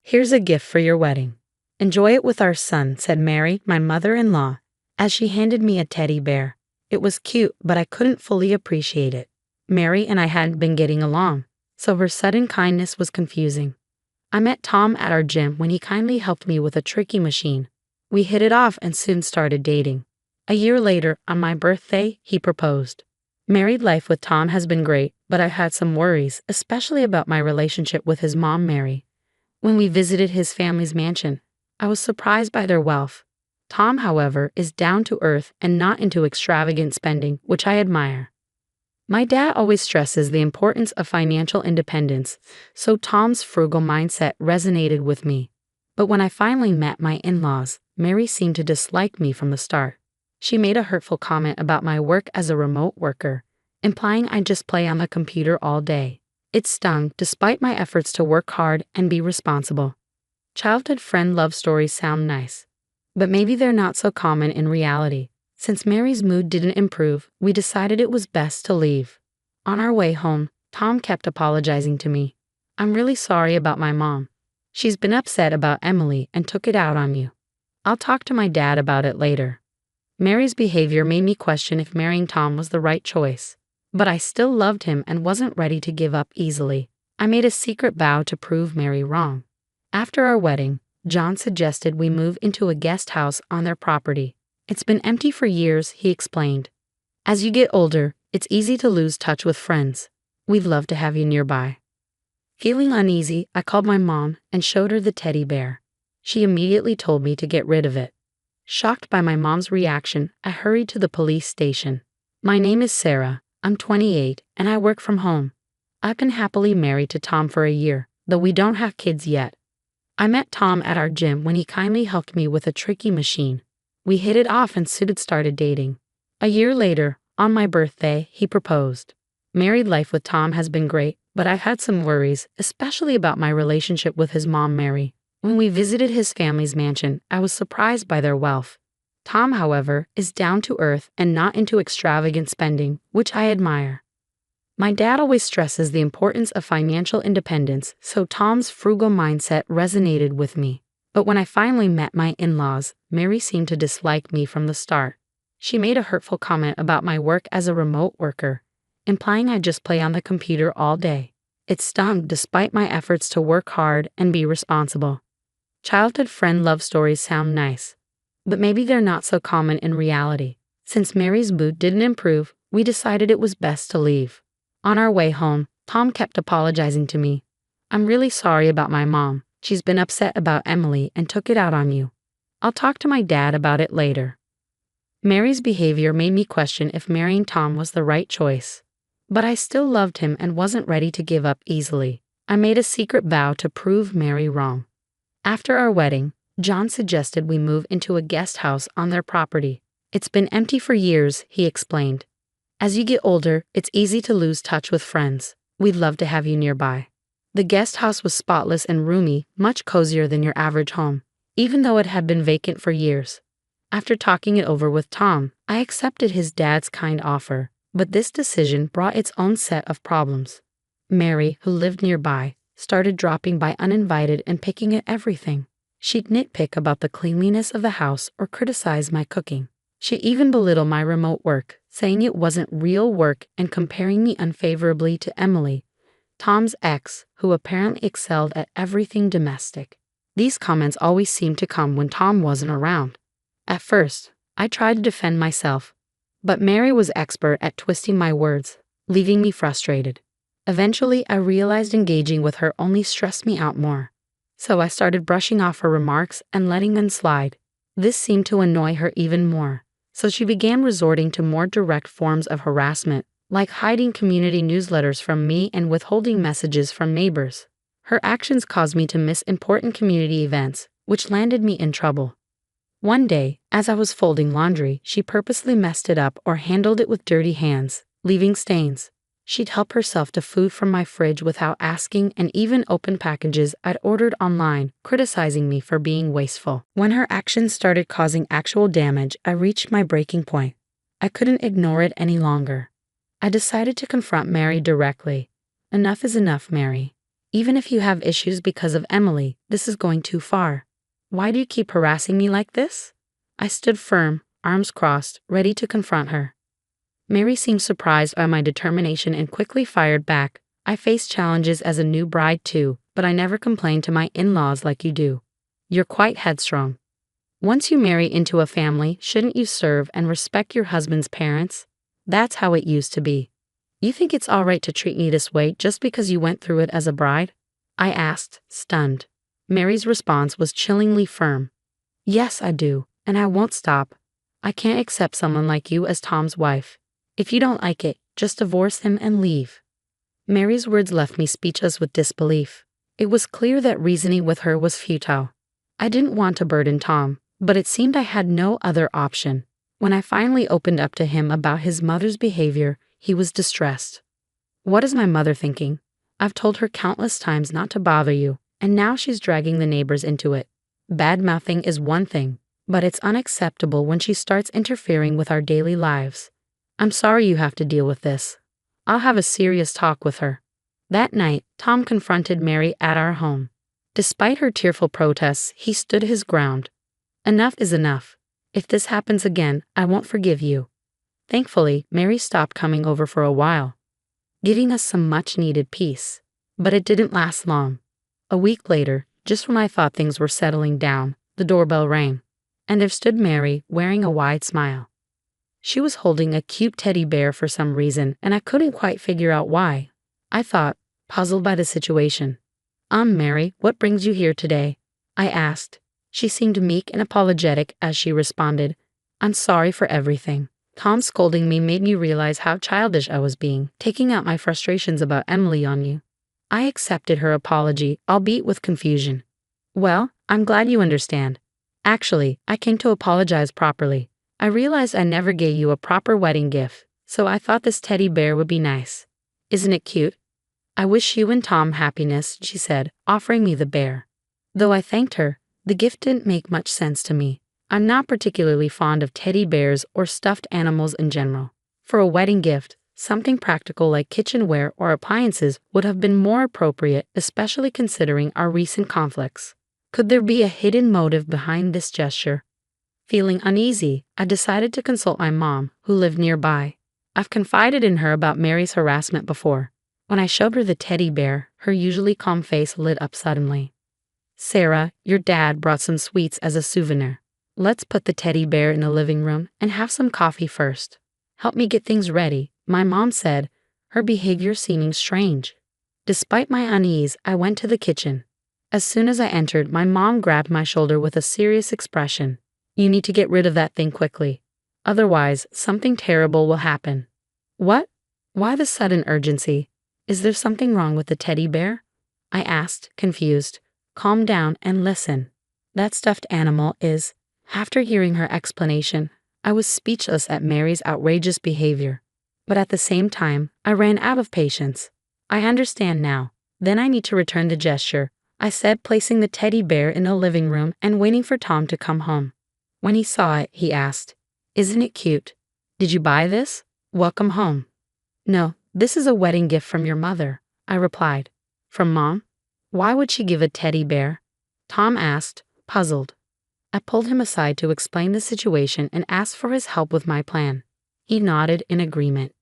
Here's a gift for your wedding. Enjoy it with our son, said Mary, my mother-in-law, as she handed me a teddy bear. It was cute, but I couldn't fully appreciate it. Mary and I hadn't been getting along, so her sudden kindness was confusing. I met Tom at our gym when he kindly helped me with a tricky machine. We hit it off and soon started dating. A year later, on my birthday, he proposed. Married life with Tom has been great, but I've had some worries, especially about my relationship with his mom, Mary. When we visited his family's mansion, I was surprised by their wealth. Tom, however, is down to earth and not into extravagant spending, which I admire. My dad always stresses the importance of financial independence, so Tom's frugal mindset resonated with me. But when I finally met my in-laws, Mary seemed to dislike me from the start. She made a hurtful comment about my work as a remote worker, implying I just play on the computer all day. It stung, despite my efforts to work hard and be responsible. Childhood friend love stories sound nice, but maybe they're not so common in reality. Since Mary's mood didn't improve, we decided it was best to leave. On our way home, Tom kept apologizing to me. I'm really sorry about my mom. She's been upset about Emily and took it out on you. I'll talk to my dad about it later. Mary's behavior made me question if marrying Tom was the right choice. But I still loved him and wasn't ready to give up easily. I made a secret vow to prove Mary wrong. After our wedding, John suggested we move into a guest house on their property. It's been empty for years, he explained. As you get older, it's easy to lose touch with friends. We'd love to have you nearby. Feeling uneasy, I called my mom and showed her the teddy bear. She immediately told me to get rid of it. Shocked by my mom's reaction, I hurried to the police station. My name is Sarah, I'm 28, and I work from home. I've been happily married to Tom for a year, though we don't have kids yet. I met Tom at our gym when he kindly helped me with a tricky machine. We hit it off and soon started dating. A year later, on my birthday, he proposed. Married life with Tom has been great, but I've had some worries, especially about my relationship with his mom, Mary. When we visited his family's mansion, I was surprised by their wealth. Tom, however, is down to earth and not into extravagant spending, which I admire. My dad always stresses the importance of financial independence, so Tom's frugal mindset resonated with me. But when I finally met my in-laws, Mary seemed to dislike me from the start. She made a hurtful comment about my work as a remote worker, implying I just play on the computer all day. It stung despite my efforts to work hard and be responsible. Childhood friend love stories sound nice, but maybe they're not so common in reality. Since Mary's mood didn't improve, we decided it was best to leave. On our way home, Tom kept apologizing to me. I'm really sorry about my mom. She's been upset about Emily and took it out on you. I'll talk to my dad about it later. Mary's behavior made me question if marrying Tom was the right choice. But I still loved him and wasn't ready to give up easily. I made a secret vow to prove Mary wrong. After our wedding, John suggested we move into a guest house on their property. It's been empty for years, he explained. As you get older, it's easy to lose touch with friends. We'd love to have you nearby. The guest house was spotless and roomy, much cozier than your average home, even though it had been vacant for years. After talking it over with Tom, I accepted his dad's kind offer, but this decision brought its own set of problems. Mary, who lived nearby, started dropping by uninvited and picking at everything. She'd nitpick about the cleanliness of the house or criticize my cooking. She even belittled my remote work, saying it wasn't real work and comparing me unfavorably to Emily, Tom's ex, who apparently excelled at everything domestic. These comments always seemed to come when Tom wasn't around. At first, I tried to defend myself, but Mary was expert at twisting my words, leaving me frustrated. Eventually, I realized engaging with her only stressed me out more. So I started brushing off her remarks and letting them slide. This seemed to annoy her even more, so she began resorting to more direct forms of harassment, like hiding community newsletters from me and withholding messages from neighbors. Her actions caused me to miss important community events, which landed me in trouble. One day, as I was folding laundry, she purposely messed it up or handled it with dirty hands, leaving stains. She'd help herself to food from my fridge without asking and even opened packages I'd ordered online, criticizing me for being wasteful. When her actions started causing actual damage, I reached my breaking point. I couldn't ignore it any longer. I decided to confront Mary directly. Enough is enough, Mary. Even if you have issues because of Emily, this is going too far. Why do you keep harassing me like this? I stood firm, arms crossed, ready to confront her. Mary seemed surprised by my determination and quickly fired back. I faced challenges as a new bride too, but I never complained to my in-laws like you do. You're quite headstrong. Once you marry into a family, shouldn't you serve and respect your husband's parents? That's how it used to be. You think it's all right to treat me this way just because you went through it as a bride? I asked, stunned. Mary's response was chillingly firm. Yes, I do, and I won't stop. I can't accept someone like you as Tom's wife. If you don't like it, just divorce him and leave. Mary's words left me speechless with disbelief. It was clear that reasoning with her was futile. I didn't want to burden Tom, but it seemed I had no other option. When I finally opened up to him about his mother's behavior, he was distressed. What is my mother thinking? I've told her countless times not to bother you, and now she's dragging the neighbors into it. Bad-mouthing is one thing, but it's unacceptable when she starts interfering with our daily lives. I'm sorry you have to deal with this. I'll have a serious talk with her. That night, Tom confronted Mary at our home. Despite her tearful protests, he stood his ground. Enough is enough. If this happens again, I won't forgive you. Thankfully, Mary stopped coming over for a while, giving us some much-needed peace. But it didn't last long. A week later, just when I thought things were settling down, the doorbell rang, and there stood Mary, wearing a wide smile. She was holding a cute teddy bear for some reason, and I couldn't quite figure out why. I thought, puzzled by the situation. Mary, what brings you here today? I asked. She seemed meek and apologetic as she responded, I'm sorry for everything. Tom scolding me made me realize how childish I was being, taking out my frustrations about Emily on you. I accepted her apology, albeit with confusion. Well, I'm glad you understand. Actually, I came to apologize properly. I realized I never gave you a proper wedding gift, so I thought this teddy bear would be nice. Isn't it cute? I wish you and Tom happiness, she said, offering me the bear. Though I thanked her, the gift didn't make much sense to me. I'm not particularly fond of teddy bears or stuffed animals in general. For a wedding gift, something practical like kitchenware or appliances would have been more appropriate, especially considering our recent conflicts. Could there be a hidden motive behind this gesture? Feeling uneasy, I decided to consult my mom, who lived nearby. I've confided in her about Mary's harassment before. When I showed her the teddy bear, her usually calm face lit up suddenly. Sarah, your dad brought some sweets as a souvenir. Let's put the teddy bear in the living room and have some coffee first. Help me get things ready, my mom said, her behavior seeming strange. Despite my unease, I went to the kitchen. As soon as I entered, my mom grabbed my shoulder with a serious expression. You need to get rid of that thing quickly. Otherwise, something terrible will happen. What? Why the sudden urgency? Is there something wrong with the teddy bear? I asked, confused. Calm down and listen. That stuffed animal is... After hearing her explanation, I was speechless at Mary's outrageous behavior. But at the same time, I ran out of patience. I understand now. Then I need to return the gesture, I said, placing the teddy bear in the living room and waiting for Tom to come home. When he saw it, he asked, Isn't it cute? Did you buy this? Welcome home. No, this is a wedding gift from your mother, I replied. From Mom? Why would she give a teddy bear? Tom asked, puzzled. I pulled him aside to explain the situation and asked for his help with my plan. He nodded in agreement.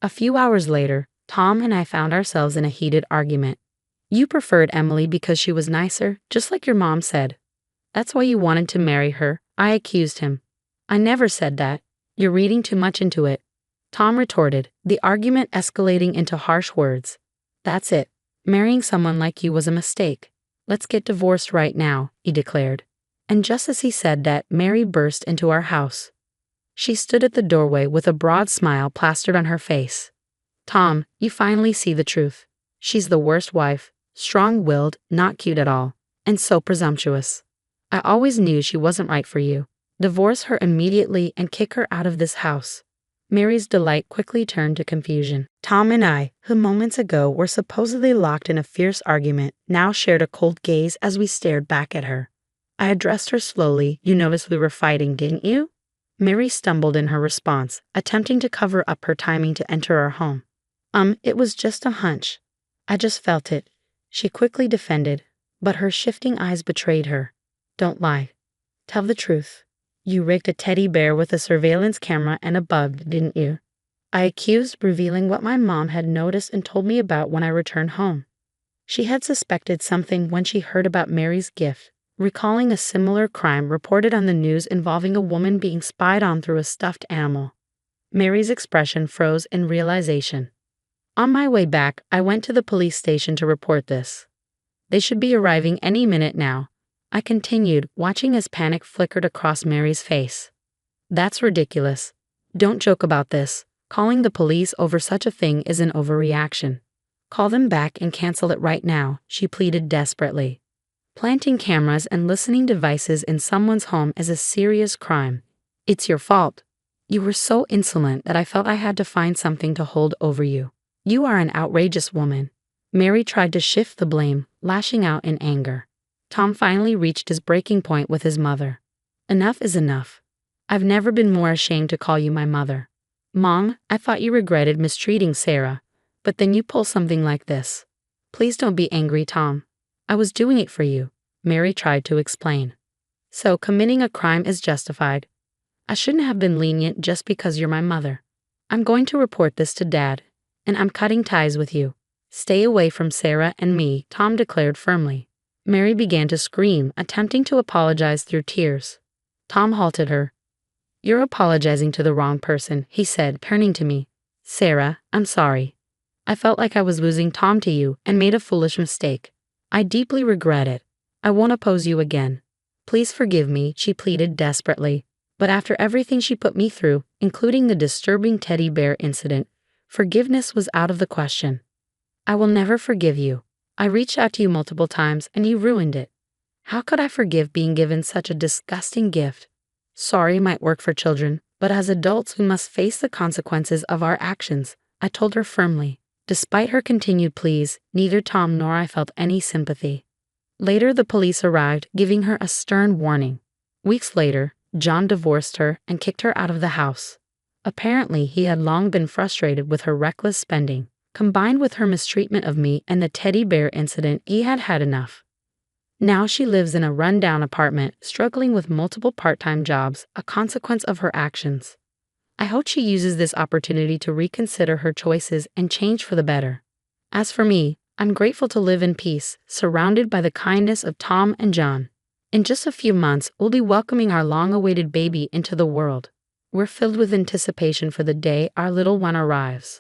A few hours later, Tom and I found ourselves in a heated argument. You preferred Emily because she was nicer, just like your mom said. That's why you wanted to marry her, I accused him. I never said that. You're reading too much into it. Tom retorted, the argument escalating into harsh words. That's it. Marrying someone like you was a mistake. Let's get divorced right now, he declared. And just as he said that, Mary burst into our house. She stood at the doorway with a broad smile plastered on her face. Tom, you finally see the truth. She's the worst wife, strong-willed, not cute at all, and so presumptuous. I always knew she wasn't right for you. Divorce her immediately and kick her out of this house. Mary's delight quickly turned to confusion. Tom and I, who moments ago were supposedly locked in a fierce argument, now shared a cold gaze as we stared back at her. I addressed her slowly. You noticed we were fighting, didn't you? Mary stumbled in her response, attempting to cover up her timing to enter our home. It was just a hunch. I just felt it. she quickly defended, but her shifting eyes betrayed her. Don't lie. Tell the truth. You rigged a teddy bear with a surveillance camera and a bug, didn't you? I accused, revealing what my mom had noticed and told me about when I returned home. She had suspected something when she heard about Mary's gift, recalling a similar crime reported on the news involving a woman being spied on through a stuffed animal. Mary's expression froze in realization. On my way back, I went to the police station to report this. They should be arriving any minute now, I continued, watching as panic flickered across Mary's face. That's ridiculous. Don't joke about this. Calling the police over such a thing is an overreaction. Call them back and cancel it right now, she pleaded desperately. Planting cameras and listening devices in someone's home is a serious crime. It's your fault. You were so insolent that I felt I had to find something to hold over you. You are an outrageous woman. Mary tried to shift the blame, lashing out in anger. Tom finally reached his breaking point with his mother. Enough is enough. I've never been more ashamed to call you my mother. Mom, I thought you regretted mistreating Sarah, but then you pull something like this. Please don't be angry, Tom. I was doing it for you, Mary tried to explain. So committing a crime is justified. I shouldn't have been lenient just because you're my mother. I'm going to report this to Dad, and I'm cutting ties with you. Stay away from Sarah and me, Tom declared firmly. Mary began to scream, attempting to apologize through tears. Tom halted her. You're apologizing to the wrong person, he said, turning to me. Sarah, I'm sorry. I felt like I was losing Tom to you and made a foolish mistake. I deeply regret it. I won't oppose you again. Please forgive me, she pleaded desperately. But after everything she put me through, including the disturbing teddy bear incident, forgiveness was out of the question. I will never forgive you. I reached out to you multiple times and you ruined it. How could I forgive being given such a disgusting gift? Sorry might work for children, but as adults we must face the consequences of our actions, I told her firmly. Despite her continued pleas, neither Tom nor I felt any sympathy. Later the police arrived, giving her a stern warning. Weeks later, John divorced her and kicked her out of the house. Apparently, he had long been frustrated with her reckless spending. Combined with her mistreatment of me and the teddy bear incident, he had had enough. Now she lives in a run-down apartment, struggling with multiple part-time jobs, a consequence of her actions. I hope she uses this opportunity to reconsider her choices and change for the better. As for me, I'm grateful to live in peace, surrounded by the kindness of Tom and John. In just a few months, we'll be welcoming our long-awaited baby into the world. We're filled with anticipation for the day our little one arrives.